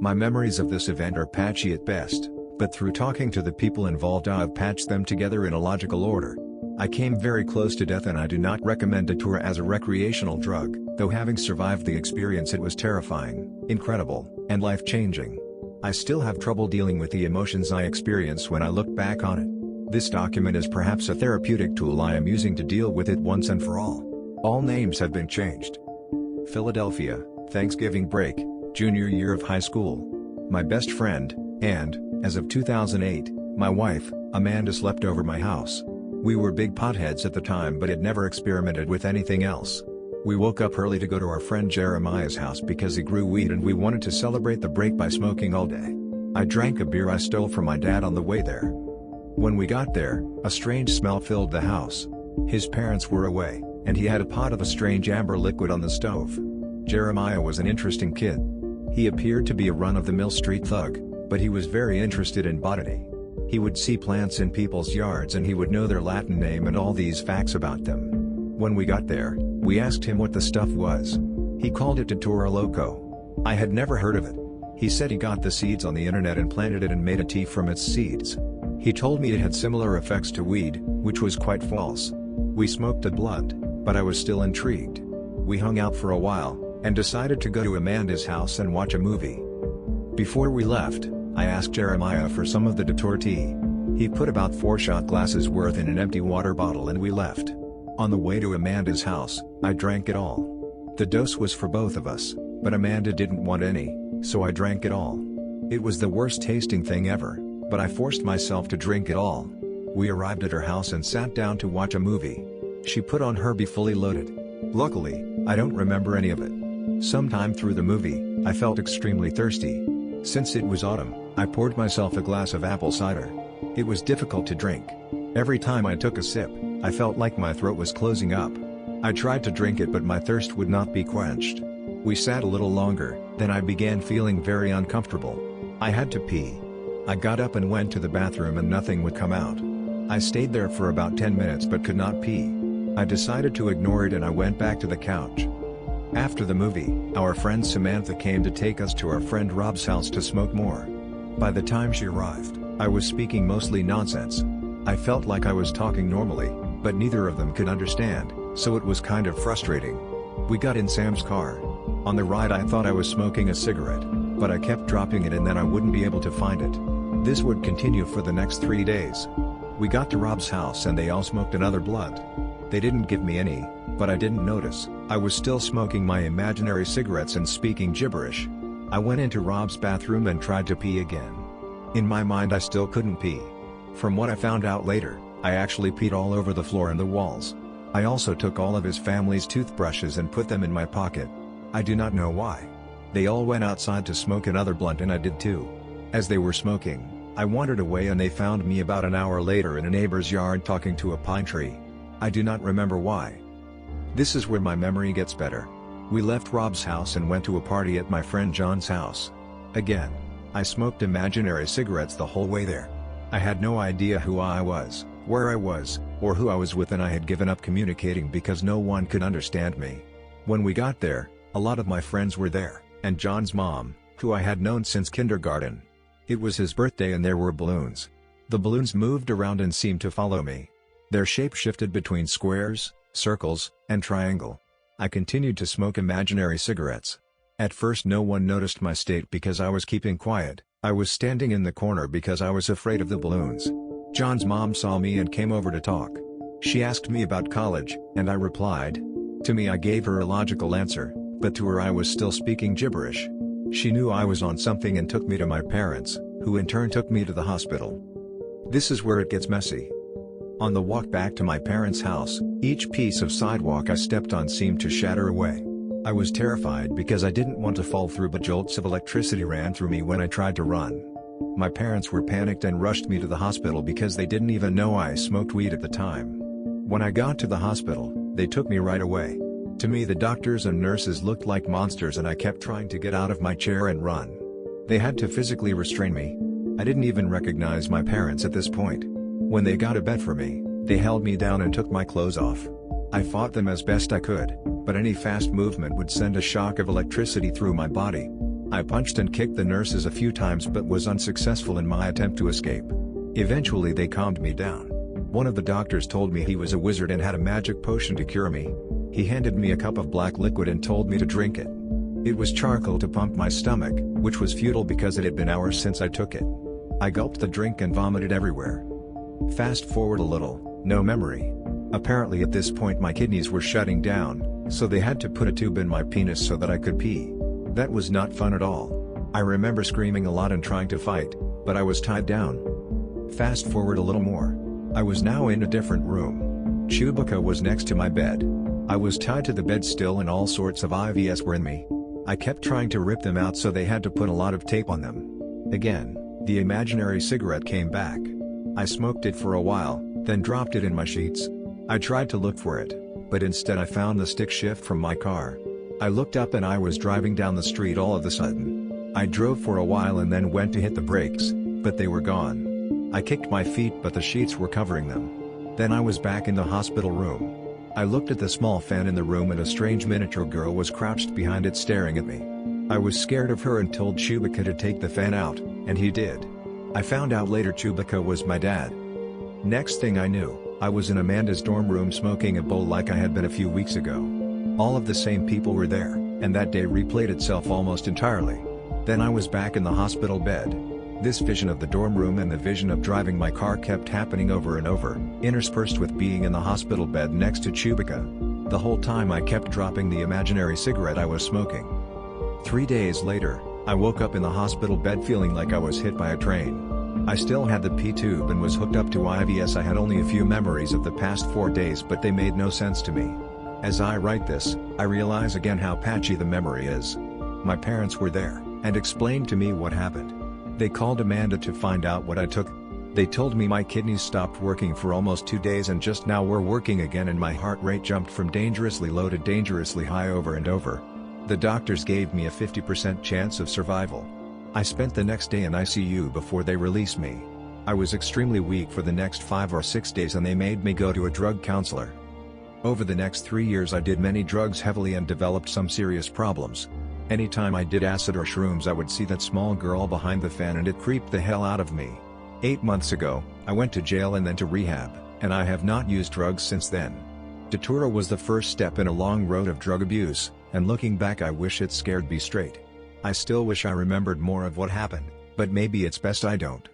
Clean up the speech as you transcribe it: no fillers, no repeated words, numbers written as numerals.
My memories of this event are patchy at best, but through talking to the people involved I've patched them together in a logical order. I came very close to death and I do not recommend Datura as a recreational drug, though having survived the experience it was terrifying, incredible, and life-changing. I still have trouble dealing with the emotions I experience when I look back on it. This document is perhaps a therapeutic tool I am using to deal with it once and for all. All names have been changed. Philadelphia, Thanksgiving break, junior year of high school. My best friend, and, as of 2008, my wife, Amanda slept over my house. We were big potheads at the time but had never experimented with anything else. We woke up early to go to our friend Jeremiah's house because he grew weed and we wanted to celebrate the break by smoking all day. I drank a beer I stole from my dad on the way there. When we got there, a strange smell filled the house. His parents were away, and he had a pot of a strange amber liquid on the stove. Jeremiah was an interesting kid. He appeared to be a run-of-the-mill street thug, but he was very interested in botany. He would see plants in people's yards and he would know their Latin name and all these facts about them. When we got there, we asked him what the stuff was. He called it Datura loco. I had never heard of it. He said he got the seeds on the internet and planted it and made a tea from its seeds. He told me it had similar effects to weed, which was quite false. We smoked a blunt, but I was still intrigued. We hung out for a while, and decided to go to Amanda's house and watch a movie. Before we left, I asked Jeremiah for some of the Datura tea. He put about 4 shot glasses worth in an empty water bottle and we left. On the way to Amanda's house, I drank it all. The dose was for both of us, but Amanda didn't want any, so I drank it all. It was the worst tasting thing ever, but I forced myself to drink it all. We arrived at her house and sat down to watch a movie. She put on her Be Fully Loaded. Luckily, I don't remember any of it. Sometime through the movie, I felt extremely thirsty. Since it was autumn, I poured myself a glass of apple cider. It was difficult to drink. Every time I took a sip, I felt like my throat was closing up. I tried to drink it but my thirst would not be quenched. We sat a little longer, then I began feeling very uncomfortable. I had to pee. I got up and went to the bathroom and nothing would come out. I stayed there for about 10 minutes but could not pee. I decided to ignore it and I went back to the couch. After the movie, our friend Samantha came to take us to our friend Rob's house to smoke more. By the time she arrived, I was speaking mostly nonsense. I felt like I was talking normally, but neither of them could understand, so it was kind of frustrating. We got in Sam's car. On the ride I thought I was smoking a cigarette, but I kept dropping it and then I wouldn't be able to find it. This would continue for the next 3 days. We got to Rob's house and they all smoked another blunt. They didn't give me any, but I didn't notice. I was still smoking my imaginary cigarettes and speaking gibberish. I went into Rob's bathroom and tried to pee again. In my mind I still couldn't pee. From what I found out later, I actually peed all over the floor and the walls. I also took all of his family's toothbrushes and put them in my pocket. I do not know why. They all went outside to smoke another blunt and I did too. As they were smoking, I wandered away and they found me about an hour later in a neighbor's yard talking to a pine tree. I do not remember why. This is where my memory gets better. We left Rob's house and went to a party at my friend John's house. Again, I smoked imaginary cigarettes the whole way there. I had no idea who I was, where I was, or who I was with, and I had given up communicating because no one could understand me. When we got there, a lot of my friends were there, and John's mom, who I had known since kindergarten. It was his birthday and there were balloons. The balloons moved around and seemed to follow me. Their shape shifted between squares, circles, and triangle. I continued to smoke imaginary cigarettes. At first no one noticed my state because I was keeping quiet. I was standing in the corner because I was afraid of the balloons. John's mom saw me and came over to talk. She asked me about college, and I replied. To me I gave her a logical answer, but to her I was still speaking gibberish. She knew I was on something and took me to my parents, who in turn took me to the hospital. This is where it gets messy. On the walk back to my parents' house, each piece of sidewalk I stepped on seemed to shatter away. I was terrified because I didn't want to fall through, but jolts of electricity ran through me when I tried to run. My parents were panicked and rushed me to the hospital because they didn't even know I smoked weed at the time. When I got to the hospital, they took me right away. To me the doctors and nurses looked like monsters and I kept trying to get out of my chair and run. They had to physically restrain me. I didn't even recognize my parents at this point. When they got a bed for me, they held me down and took my clothes off. I fought them as best I could, but any fast movement would send a shock of electricity through my body. I punched and kicked the nurses a few times but was unsuccessful in my attempt to escape. Eventually they calmed me down. One of the doctors told me he was a wizard and had a magic potion to cure me. He handed me a cup of black liquid and told me to drink it. It was charcoal to pump my stomach, which was futile because it had been hours since I took it. I gulped the drink and vomited everywhere. Fast forward a little, no memory. Apparently at this point my kidneys were shutting down, so they had to put a tube in my penis so that I could pee. That was not fun at all. I remember screaming a lot and trying to fight, but I was tied down. Fast forward a little more. I was now in a different room. Chewbacca was next to my bed. I was tied to the bed still and all sorts of IVs were in me. I kept trying to rip them out so they had to put a lot of tape on them. Again, the imaginary cigarette came back. I smoked it for a while, then dropped it in my sheets. I tried to look for it, but instead I found the stick shift from my car. I looked up and I was driving down the street all of a sudden. I drove for a while and then went to hit the brakes, but they were gone. I kicked my feet but the sheets were covering them. Then I was back in the hospital room. I looked at the small fan in the room and a strange miniature girl was crouched behind it staring at me. I was scared of her and told Chewbacca to take the fan out, and he did. I found out later Chewbacca was my dad. Next thing I knew, I was in Amanda's dorm room smoking a bowl like I had been a few weeks ago. All of the same people were there, and that day replayed itself almost entirely. Then I was back in the hospital bed. This vision of the dorm room and the vision of driving my car kept happening over and over, interspersed with being in the hospital bed next to Chewbacca. The whole time I kept dropping the imaginary cigarette I was smoking. 3 days later, I woke up in the hospital bed feeling like I was hit by a train. I still had the P-tube and was hooked up to IVs. I had only a few memories of the past 4 days but they made no sense to me. As I write this, I realize again how patchy the memory is. My parents were there, and explained to me what happened. They called Amanda to find out what I took. They told me my kidneys stopped working for almost 2 days and just now were working again and my heart rate jumped from dangerously low to dangerously high over and over. The doctors gave me a 50% chance of survival. I spent the next day in ICU before they released me. I was extremely weak for the next 5 or 6 days and they made me go to a drug counselor. Over the next 3 years I did many drugs heavily and developed some serious problems. Anytime I did acid or shrooms I would see that small girl behind the fan and it creeped the hell out of me. 8 months ago, I went to jail and then to rehab, and I have not used drugs since then. Datura was the first step in a long road of drug abuse, and looking back I wish it scared me straight. I still wish I remembered more of what happened, but maybe it's best I don't.